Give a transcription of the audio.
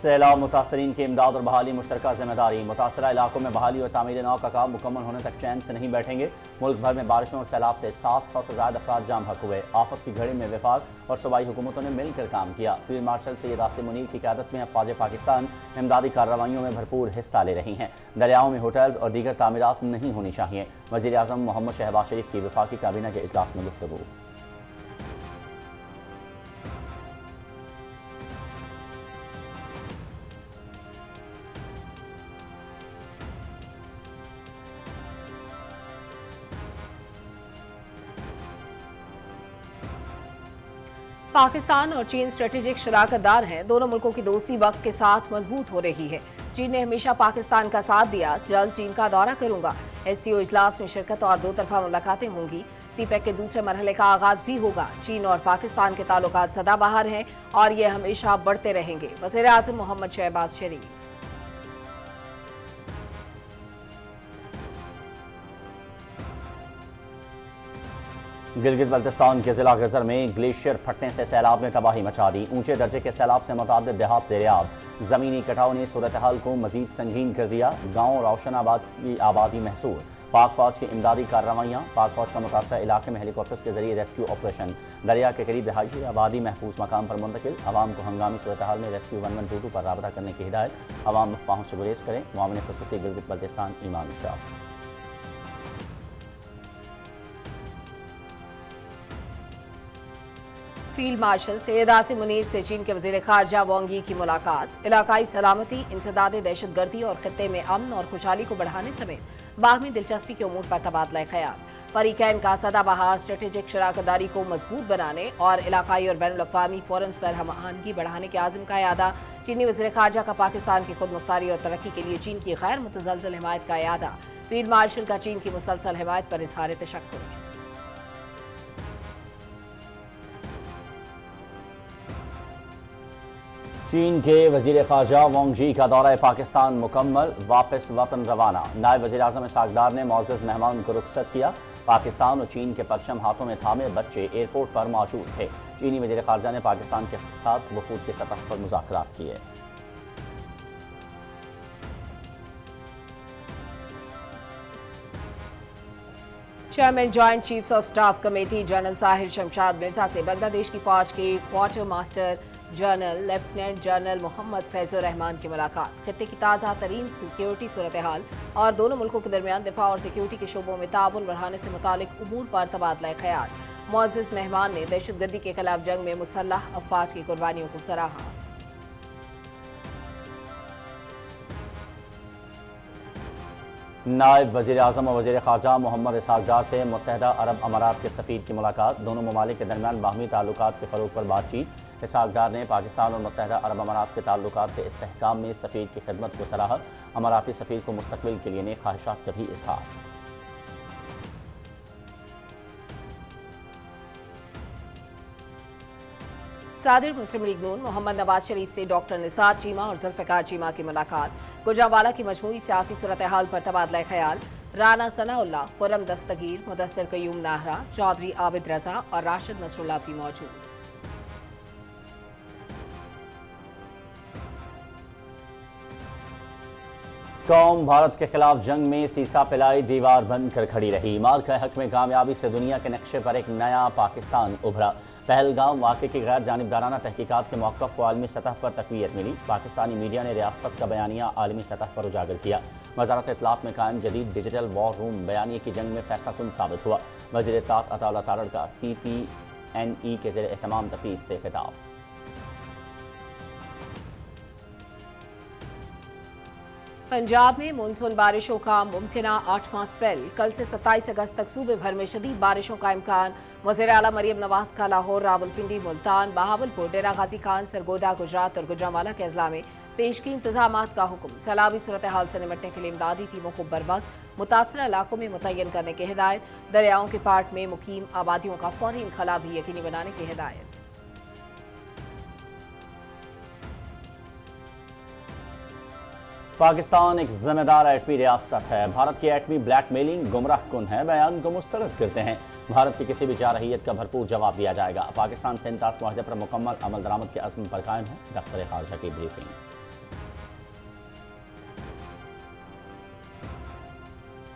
سیلاب متاثرین کی امداد اور بحالی مشترکہ ذمہ داری۔ متاثرہ علاقوں میں بحالی اور تعمیر نو کا کام مکمل ہونے تک چین سے نہیں بیٹھیں گے۔ ملک بھر میں بارشوں اور سیلاب سے 700 سے زائد افراد جام حق ہوئے۔ آفت کی گھڑی میں وفاق اور صوبائی حکومتوں نے مل کر کام کیا۔ فیلڈ مارشل سید عاصم منیر کی قیادت میں افواج پاکستان امدادی کارروائیوں میں بھرپور حصہ لے رہی ہیں۔ دریاؤں میں ہوٹلز اور دیگر تعمیرات نہیں ہونی چاہیے۔ وزیر اعظم محمد شہباز شریف کی وفاقی کابینہ کے اجلاس میں گفتگو۔ پاکستان اور چین اسٹریٹجک شراکت دار ہیں۔ دونوں ملکوں کی دوستی وقت کے ساتھ مضبوط ہو رہی ہے۔ چین نے ہمیشہ پاکستان کا ساتھ دیا۔ جلد چین کا دورہ کروں گا۔ SCO اجلاس میں شرکت اور 2 طرفہ ملاقاتیں ہوں گی۔ سی پیک کے دوسرے مرحلے کا آغاز بھی ہوگا۔ چین اور پاکستان کے تعلقات سدا بہار ہیں اور یہ ہمیشہ بڑھتے رہیں گے۔ وزیر اعظم محمد شہباز شریف۔ گلگت بلتستان کے ضلع غزر میں گلیشیئر پھٹنے سے سیلاب نے تباہی مچا دی۔ اونچے درجے کے سیلاب سے متعدد دیہات زیر آب۔ زمینی کٹاؤ نے صورتحال کو مزید سنگین کر دیا۔ گاؤں روشن آباد کی آبادی محصور۔ پاک فوج کی امدادی کارروائیاں۔ پاک فوج کا متاثرہ علاقے میں ہیلی کاپٹرز کے ذریعے ریسکیو آپریشن۔ دریا کے قریب رہائشی آبادی محفوظ مقام پر منتقل۔ عوام کو ہنگامی صورتحال میں ریسکیو 1122 پر رابطہ کرنے کی ہدایت۔ عوام افواہوں سے گریز کریں۔ معاون خصوصی گلگت بلتستان ایمان شاہ۔ فیلڈ مارشل سید عاصم منیر سے چین کے وزیر خارجہ وانگ یی کی ملاقات۔ علاقائی سلامتی، انسداد دہشت گردی اور خطے میں امن اور خوشحالی کو بڑھانے سمیت باہمی دلچسپی کے امور پر تبادلہ خیال۔ فریقین کا سدا بہار اسٹریٹجک شراکت داری کو مضبوط بنانے اور علاقائی اور بین الاقوامی فورمز پر ہم آہنگی بڑھانے کے عزم کا اعادہ۔ چینی وزیر خارجہ کا پاکستان کی خود مختاری اور ترقی کے لیے چین کی غیر متزلزل حمایت کا اعادہ۔ فیلڈ مارشل کا چین کی مسلسل حمایت پر اظہار تشکر۔ چین کے وزیر خارجہ وانگ یی کا دورہ پاکستان مکمل، واپس وطن روانہ۔ نائب وزیر اعظم اسحاق ڈار نے معزز مہمان کو رخصت کیا۔ پاکستان اور چین کے پرچم ہاتھوں میں تھامے بچے ایئرپورٹ پر موجود تھے۔ چینی وزیر خارجہ نے پاکستان کے ساتھ وفود کی سطح پر مذاکرات کیے۔ Chairman joint chiefs of staff committee general Sahir Shamshad Mirza سے بنگلہ دیش کی فوج کے quarter master general lieutenant general Muhammad Faiz ur Rahman کی ملاقات۔ خطے کی تازہ ترین سیکیورٹی صورتحال اور دونوں ملکوں کے درمیان دفاع اور سیکیورٹی کے شعبوں میں تعاون بڑھانے سے متعلق امور پر تبادلہ خیال۔ معزز مہمان نے دہشت گردی کے خلاف جنگ میں مسلح افواج کی قربانیوں کو سراہا۔ نائب وزیر اعظم اور وزیر خارجہ محمد اسحاق ڈار سے متحدہ عرب امارات کے سفیر کی ملاقات۔ دونوں ممالک کے درمیان باہمی تعلقات کے فروغ پر بات چیت۔ اسحاق ڈار نے پاکستان اور متحدہ عرب امارات کے تعلقات کے استحکام میں سفیر کی خدمت کو سراہا۔ اماراتی سفیر کو مستقبل کے لیے نیک خواہشات کا بھی اظہار۔ صدر مسلم لیگ نون محمد نواز شریف سے ڈاکٹر نثار چیمہ اور ذوالفقار چیمہ کی ملاقات۔ گوجرانوالہ کی مجموعی سیاسی صورتحال پر تبادلہ خیال۔ رانا ثناء اللہ، خرم دستگیر، مدثر قیوم ناہرا، چودھری عابد رضا اور راشد نصر اللہ بھی موجود۔ قوم بھارت کے خلاف جنگ میں سیسا پلائی دیوار بن کر کھڑی رہی۔ مارکہ حق میں کامیابی سے دنیا کے نقشے پر ایک نیا پاکستان ابھرا۔ پہلگام واقعے کی غیر جانبدارانہ تحقیقات کے موقف کو عالمی سطح پر تقویت ملی۔ پاکستانی میڈیا نے ریاست کا بیانیہ عالمی سطح پر اجاگر کیا۔ وزارت اطلاعات میں قائم جدید ڈیجیٹل وار روم بیانیے کی جنگ میں فیصلہ کن ثابت ہوا۔ وزیر اطلاعات عطا اللہ تارڑ کا CPNE کے زیر اہتمام تقریب سے خطاب۔ پنجاب میں مونسون بارشوں کا ممکنہ 8واں سپیل۔ کل سے 27 اگست تک صوبے بھر میں شدید بارشوں کا امکان۔ وزیر اعلیٰ مریم نواز کا لاہور، راولپنڈی، ملتان، بہاولپور، ڈیرہ غازی خان، سرگودا، گجرات اور گوجرانوالہ کے اضلاع میں پیشگی انتظامات کا حکم۔ سیلابی صورتحال سے نمٹنے کے لیے امدادی ٹیموں کو بروقت متاثرہ علاقوں میں متعین کرنے کی ہدایت۔ دریاؤں کے پارٹ میں مقیم آبادیوں کا فوری انخلا بھی یقینی بنانے کی ہدایت۔ پاکستان ایک ذمہ دار ایٹمی ریاست ہے۔ بھارت کی ایٹمی بلیک میلنگ گمراہ کن ہے، بیان کو مسترد کرتے ہیں۔ بھارت کی کسی بھی جارحیت کا بھرپور جواب دیا جائے گا۔ پاکستان 47 معاہدے پر مکمل عمل درآمد کے عزم پر قائم ہے۔ دفتر خارجہ کی بریفنگ۔